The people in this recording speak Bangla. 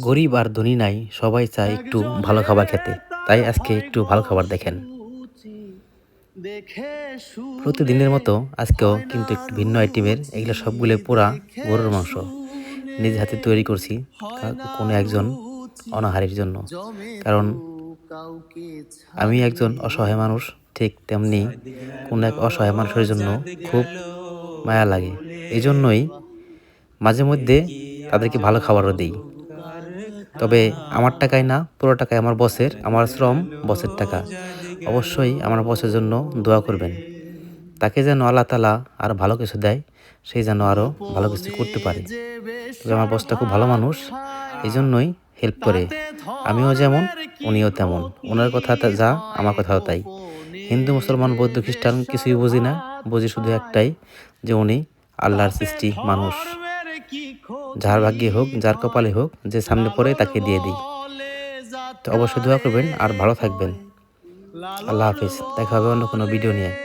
গরিব আর ধনী নাই, সবাই চায় একটু ভালো খাবার খেতে। তাই আজকে একটু ভালো খাবার দেখেন। প্রতিদিনের মতো আজকেও কিন্তু একটু ভিন্ন আইটেমের, এগুলো সবগুলো পোড়া গরুর মাংস নিজ হাতে তৈরি করছি কোনো একজন অনাহারীর জন্য। কারণ আমি একজন অসহায় মানুষ, ঠিক তেমনি কোনো এক অসহায় মানুষের জন্য খুব মায়া লাগে। এই জন্যই মাঝে মধ্যে তাদেরকে ভালো খাবারও দিই। তবে আমার টাকায় না, পুরো টাকায় আমার বসের, আমার শ্রম বসের টাকা। অবশ্যই আমার বসের জন্য দোয়া করবেন। তাকে যেন আল্লাহ তাআলা আরো ভালো কিছু দেয়, সে যেন আরো ভালো কিছু করতে পারে। তবে আমার বসটা খুব ভালো মানুষ, এজন্যই হেল্প করে। আমিও যেমন, উনিও তেমন। উনার কথা যা, আমার কথাও তাই। হিন্দু, মুসলমান, বৌদ্ধ, খ্রিস্টান কিছুই বুঝি না। বুঝি শুধু একটাই, যে উনি আল্লাহর সৃষ্টি মানুষ। যার ভাগ্যে হোক, যার কপালে হোক, যে সামনে পড়ে তাকে দিয়ে দিই। তো অবশ্যই দোয়া করবেন আর ভালো থাকবেন। আল্লাহ হাফিজ। দেখা হবে অন্য কোনো ভিডিও নিয়ে।